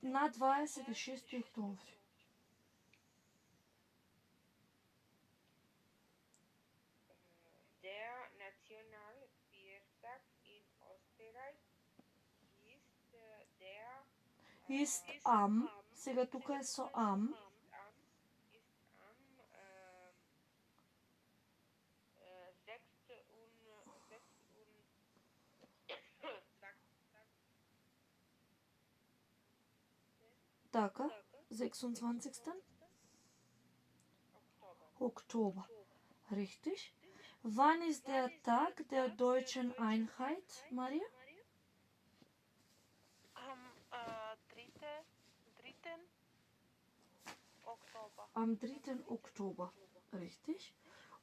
на 26 октомври. Der Nationalfeiertag in Österreich ist der Ist am, сега тука е со am, ist am 26. така, 26. Oktober. Richtig. Wann ist der Tag der deutschen Einheit, Maria? Am 3. Oktober. Am 3. Oktober. Richtig.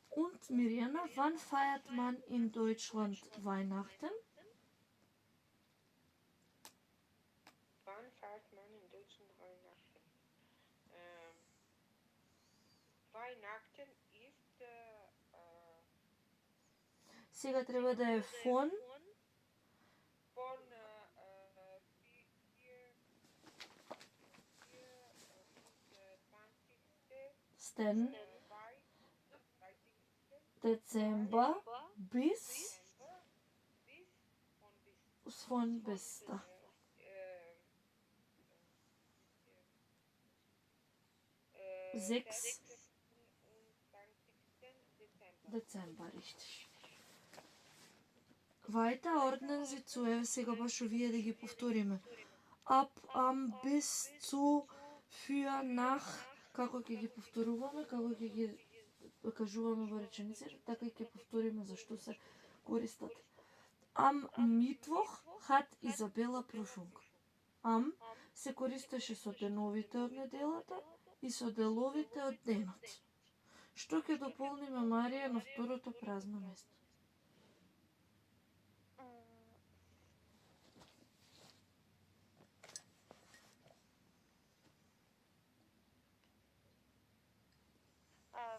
Und Mirjana, wann feiert man in Deutschland Weihnachten? Wann feiert man in Deutschland Weihnachten? Weihnachten ist Сега треба да е von von 4. Dezember bis von bis da. 6. Dezember, richtig. Weiter ordnen Sie zu, сега баш овие да ги повториме. Ab, am, bis, zu, für, nach, како ќе ги повторуваме, како ќе ги кажуваме во реченици, така и ќе повториме зашто се користат. Am Mittwoch hat Isabella Prüfung. Am се користеше со деновите од неделата и со деловите од денот. Што ќе дополниме, Марија, на второто празно место?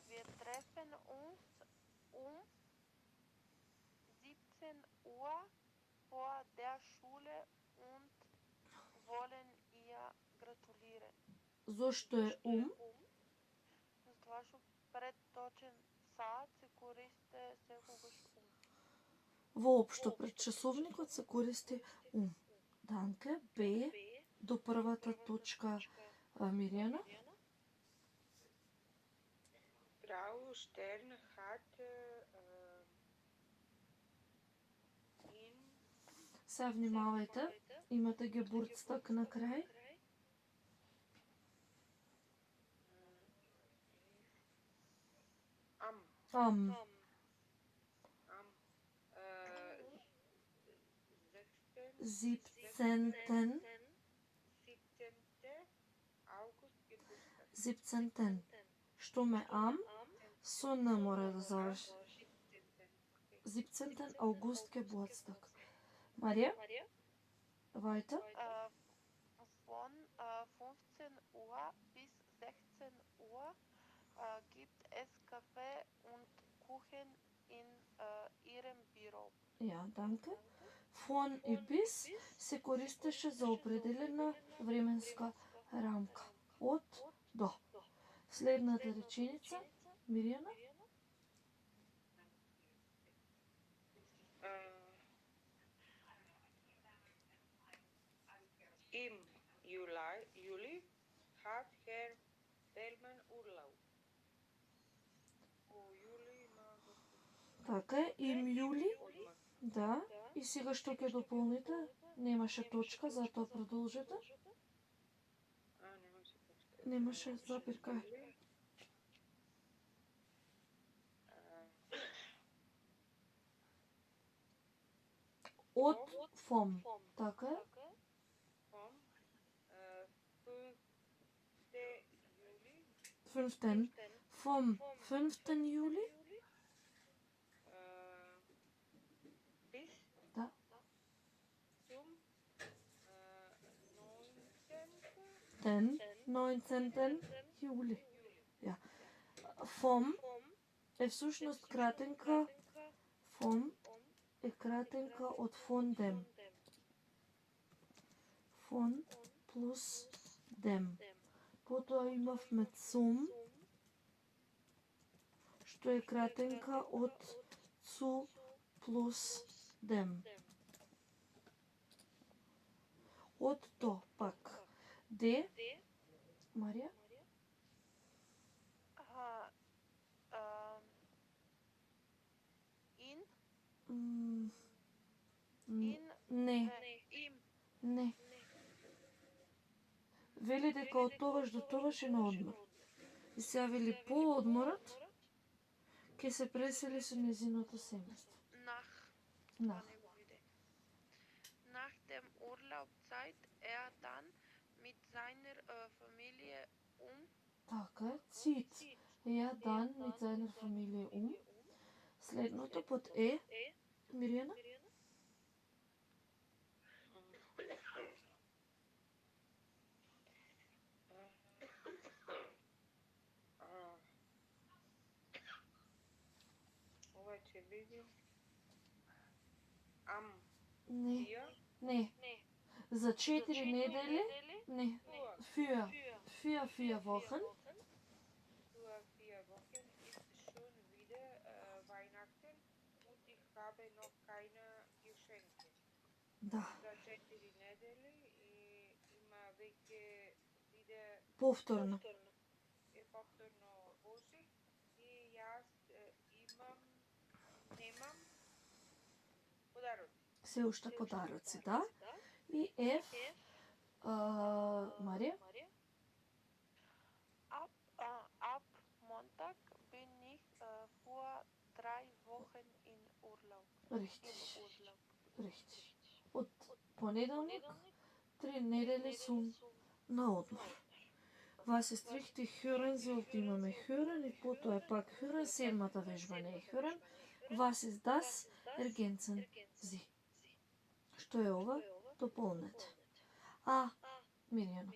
Wir treffen uns um 17 Uhr vor der Schule und wollen ihr gratulieren. Зошто е Затоа што пред точен саат се користи секогаш Воопшто пред часовникот се користи Данке, Б, до првата точка, Мирјана. Frau Stern hat in Се внимавајте, имате Geburtstag на крај. Am 17. August 17. Што ме am, со не мора да заврши. 17. August Geburtstag. Марија? Weiter? Von 15 Uhr bis 16 Uhr gibt es Kaffee und Kuchen in ihrem Büro. Ja, danke. Von и bis се користеше за определена временска рамка. Од до. Следната реченица, Мирјана? Im Juli hat Herr Bellman Urlaub. Така е, им јули. Да. И сега што ќе дополните? Немаше точка, затоа продолжете. Немаше запирка. Од фом. Така е. 5. Vom 5. Juli. Da. Zum 19. Juli. Ja. Vom е всушност кратенка. Vom е кратенка од von dem. von plus dem. Потоа имавме zum, што е кратенка од zu plus dem. Од до пак. Де, Марија? In, Не, im, не. Вели дека од тогаш до тогаш е на одмор. И сега вели по одморот ќе се пресели со незиното семејство. nach dem Urlaubszeit dann mit seiner Familie Така е, zieht dann mit seiner Familie Следното под Миријана? Ова ќе биде Не. Не. За 4 недели? Не. Für 4 Wochen. Für 4 Wochen ist schon wieder Weihnachten und ich habe noch keine Geschenke. Да. За 4 недели и има веќе биде Повторно. повторно Божик и јас немам подароци. Се уште подароци, да. И Марија? Ab Montag bin ich für 3 Wochen in Urlaub. Richtig. Од понеделник 3 недели сум на одмор. Was ist richtig hören sollte имаме hören и потоа е пак hören, седмата вежба не е hören. Was ist das? Ergänzen Sie. Што е ова? Дополнете. Миријана.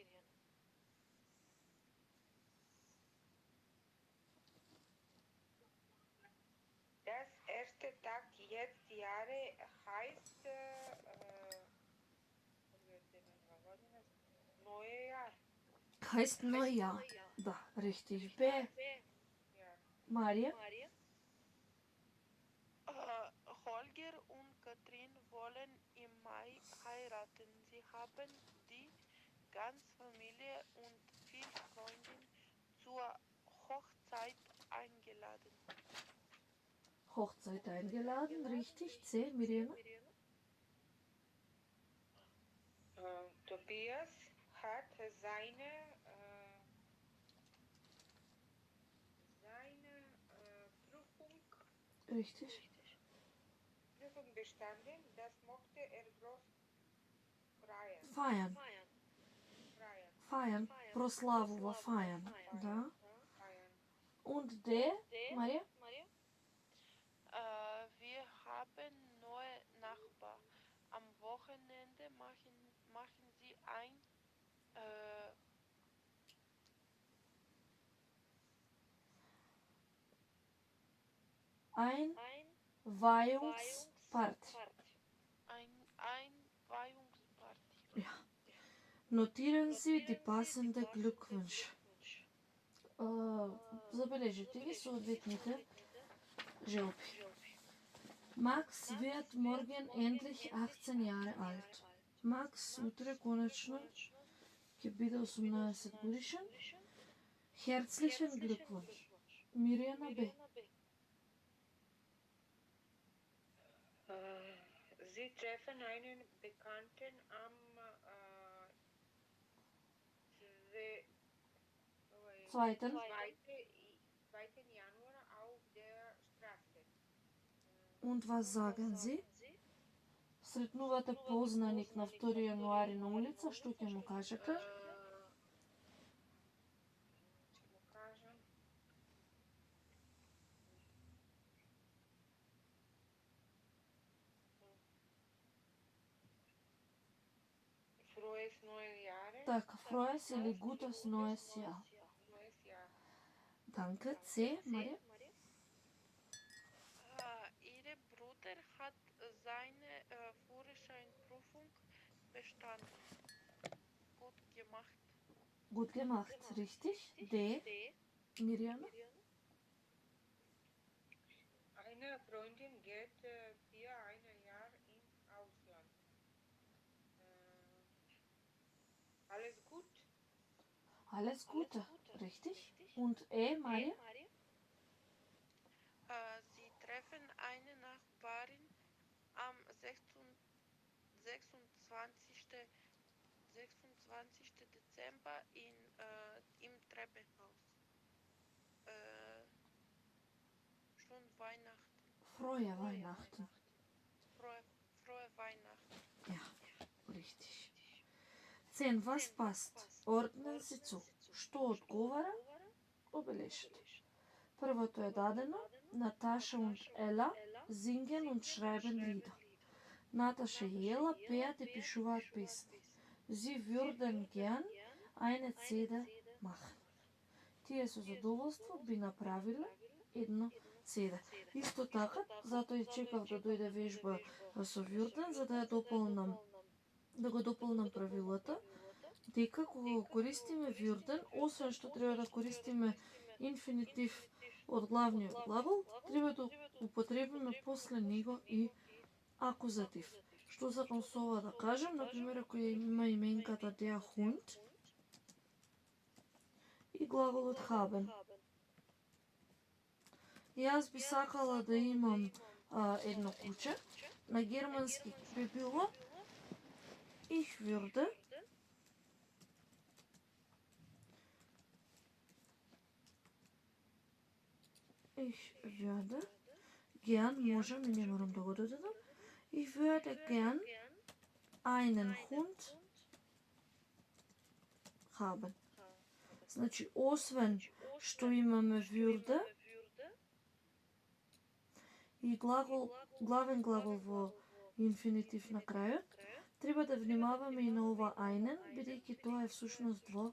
Das erste Tag jetzt Jahre heißt Neujahr. Heißt Neujahr. Да, richtig. Марија? Holger und Katrin wollen im Mai heiraten. Sie haben die ganze Familie und viele Freunde zur Hochzeit eingeladen. Hochzeit eingeladen, richtig. C, Miriam. Tobias hat seine Prüfung bestanden. Das mochte er groß feiern. Feiern. Прославува feiern. Да. Und der, Maria? Wir haben neue Nachbarn. Am Wochenende machen sie Einweihungsparty. Einweihungsparty. Ja. Notieren Sie die passende Glückwünsche. Забележите ги соодветните желби. Max wird morgen endlich 18 Jahre alt. Max утре конечно ќе биде 18 годишен. Herzlichen Glückwunsch. Миријана Б. Sie treffen einen Bekannten am 2. Januar auf der Straße. Und was sagen Sie? Сретнувате познаник на 2 јануари на улица, што ќе му кажете? Frohes neues Jahr. Така, frohes или gutes neues Jahr. Danke, C, Maria. Ihr Bruder hat seine Führerscheinprüfung bestanden. gut gemacht. Gut gemacht, richtig. D. Mirjana? Eine Freundin geht für ein Jahr ins Ausland. Alles gut? Alles Gute, richtig. Und E. Maria? Sie treffen eine Nachbarin am 26. Dezember im Treppenhaus. Schon Weihnachten. Frohe Weihnachten. Frohe Weihnachten. Ja, richtig. 10. Was passt? Ordnen се zu. Што одговара? Обележете. Првото е дадено. Наташа und Ella singen und schreiben Lieder. Наташа и Ела пеат и пишуваат песни. Sie würden gern eine CD machen. Тие со задоволство би направиле едно CD. Исто така, затоа и чекав да дојде вежба со würden, за да ја дополнам, да го дополнам правилата, дека кога го користиме würden, освен што треба да користиме инфинитив од главниот глагол, треба да употребиме после него и акузатив. Што сакам со ова да кажем, например, ако има именката der Hund и глаголот haben. Јас би сакала да имам едно куче. На германски би било ich würde gern, можам и не морам да го додадам. Ich würde gern einen Hund haben. Значи, освен што имаме würde и главен глагол во инфинитив на крајот, треба да внимаваме и на ова einen, бидејќи тоа е всушност во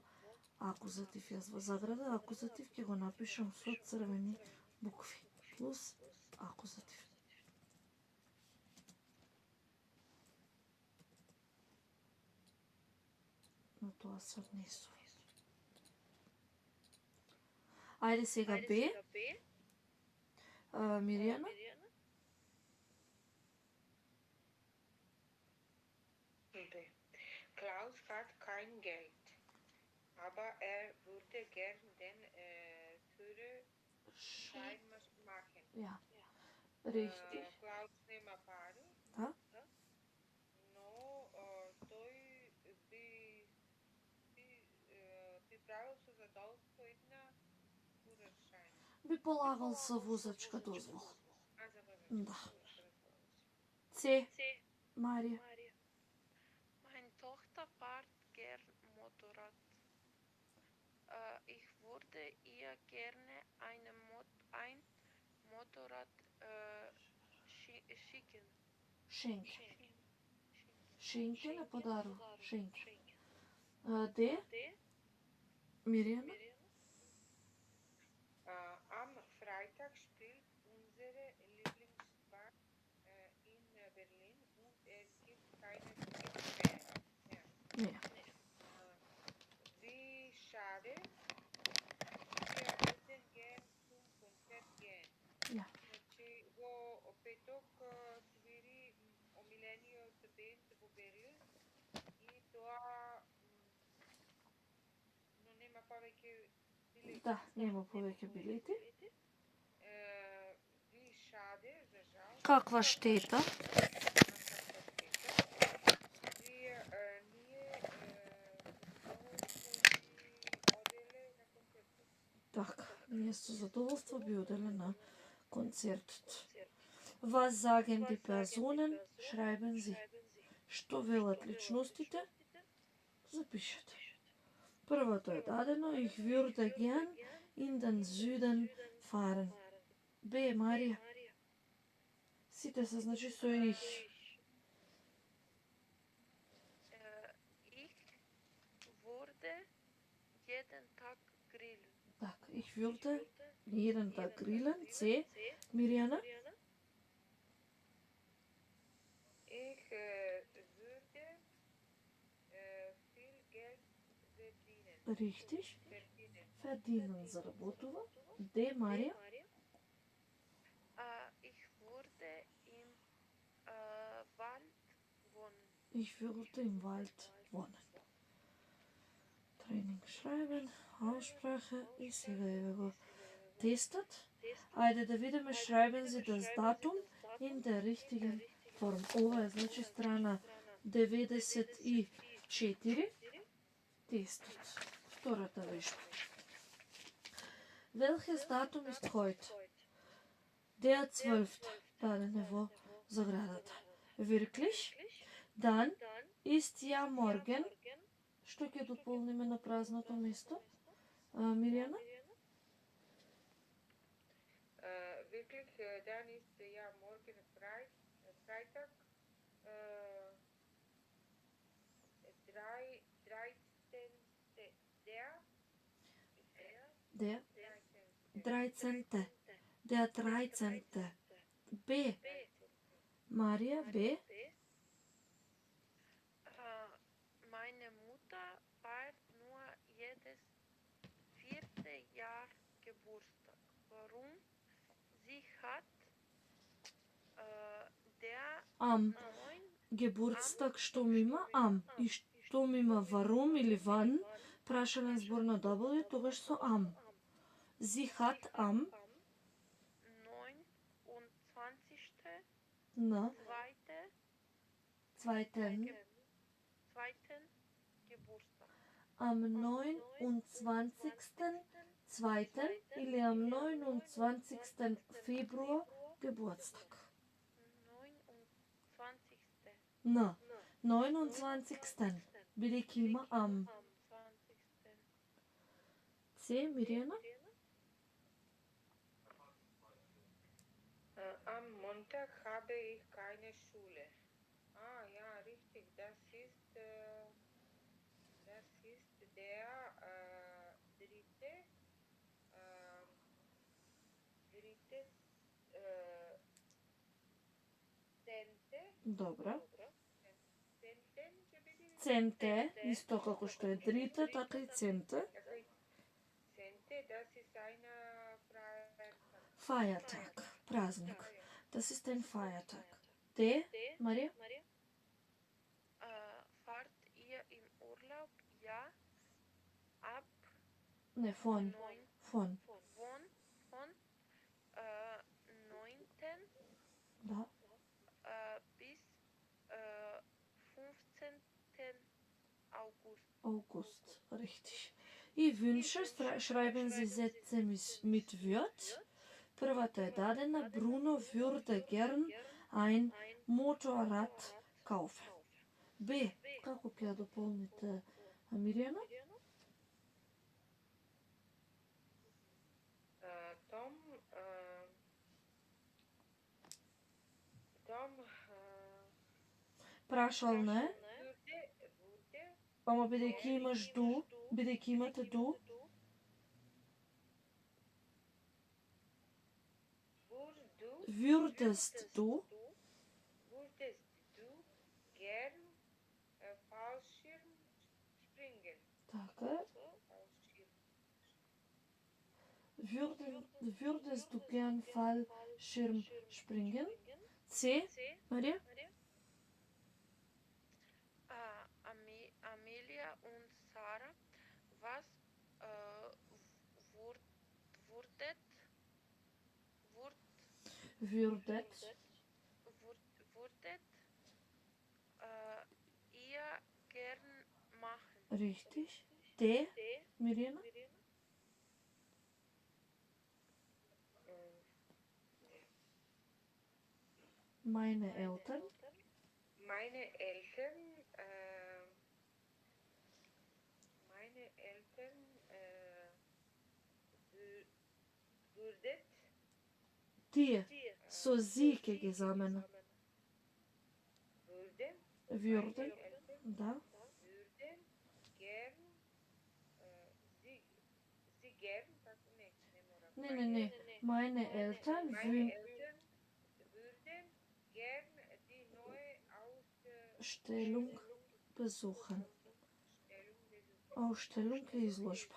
акузатив. Јас во заграда акузатив ќе го напишам со црвени букви. Плюс акузатив. Но тоа се однесува. Ајде сега Б. Мирјана? Klaus hat kein Geld, aber würde gern den Führerschein machen. Ja, richtig. Klaus nema пари, Да? но тој би правил со задоволство една Führerschein. Би полагал со возачка дозвола. Да. С. Марија. Meine Tochter fährt gern Motorrad. Ich würde ihr gerne ein Motorrad schicken. Schenken. Schenken е подарок. Schenken. Д. Мирјана. Am Freitag spielt unsere Lieblingsband in Berlin und es gibt keine Tickets mehr. Не. Wie schade. Wir würden gern zum Konzert gehen. Ja. Значи, во петок свири омилениот бенд во Берлин и тоа но нема повеќе билети. Да, нема повеќе билети. Ви шаде, за жал. Каква штета? Ние оделе на концертот. Така, ние со задоволство би оделе на концертот. Was sagen die Personen? Schreiben Sie. Што велат личностите? Запишете. Првото е дадено. Ich würde gern in den Süden fahren. Б. Марија. Сите се значи со ich. Ich würde jeden Tag grillen. Така, ich würde jeden Tag grillen. С. Мирјана. Ich würde viel Geld Richtig. verdienen. Verdienen заработува. D. Марија. Ich würde im Wald wohnen. Ich würde im Wald wohnen. Training schrijven, Aussprache и сега еве го тестот. Ајде да видиме schreiben Sie das Datum in der richtigen Form. Ова е значи страна 94. Тестот. Втората вежба. Welches Datum ist heute? Der 12. Даден е во заградата. Wirklich? Dann ist ja morgen. Што ќе дополниме на празното место? Мирјана? Wirklich, dann ist ja morgen Freitag, 13. Der 13. Der 13. B. Марија, B. Meine Mutter feiert nur jedes 4. Jahr Geburtstag. Warum? Sie hat der Am 9. Geburtstag што ми има am. И што ми има warum или wann, прашален збор на W, тогаш со am. Sie hat am 29. на zweiten zweiten Geburtstag. am 29.2. или am 29. Februar Geburtstag. 29. На 29. бидејќи има am. 20. C. Мирјана? Am Montag habe ich keine Schule. Ja, richtig. Das ist der dritte, Cente. Добра. Centen će biti. Центе, исто како што е дрите, така и центе. Cente, das ist eine Feiertag, празник. Das ist ein Feiertag. D. Марија? Fahrt ihr im Urlaub? Ja. Ab Не, von. 9. Von. Von 9. Да. Bis 15. August. August, richtig. И Wünsche schreiben Sie Sätze mit wird. Првата е дадена. Bruno würde gern ein Motorrad kaufen. B. Како ќе ја дополните, Мирјана? Tom Прашал не, würde ама бидејќи имаш ду, бидејќи имате ду, würdest du gern Fallschirm springen? така е. Würdest du gern Fallschirm springen? C. Марија? Amelia und Sarah, was würdet ihr gern machen? Richtig. D. Мирјана? Meine Eltern. Meine Eltern würdet Тие со зи ќе ги замена. Würden. Да. würden gern sie gern Не. Meine Eltern Meine Eltern würden gern die neue Ausstellung besuchen. Ausstellung е изложба.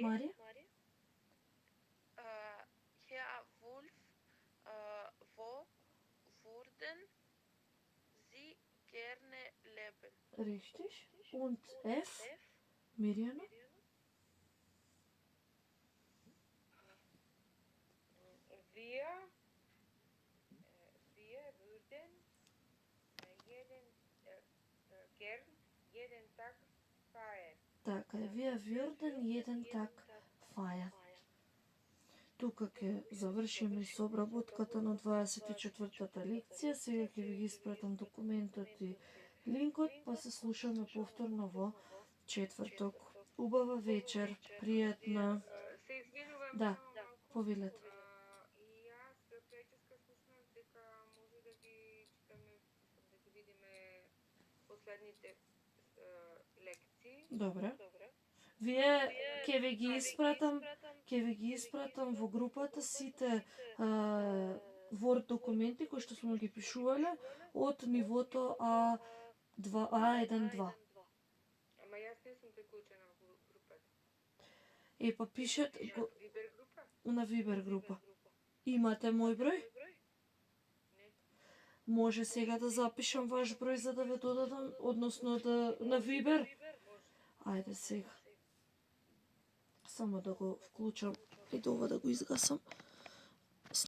Мари? Herr Wolf, wo würden Sie gerne leben? Richtig. Und F? Mirjana? Wir würden gern jeden Tag feiern. Така е, wir würden jeden Tag feiern. Тука ќе завршиме со обработката на 24-та лекција. Сега ќе ви ги испратам документот и линкот, па се слушаме повторно во четврток. Убава вечер, пријатна. Се извинувам, Да, само малку. повелете. И јас преческа слушнав дека може да ги читаме, да ги видиме последните лекции. Добре. Вие ќе ви ги испратам во групата сите Word документи кои што сме ги пишувале од нивото A1-2. Ама јас не сум приклучена во групата. Па пишете Вибер група? на Вибер група. Имате мој број? Не. Може сега да запишам ваш број за да ве додадам, односно да на Вибер? Може. Ајде сега. Само да го вклучам и да ова да го изгасам.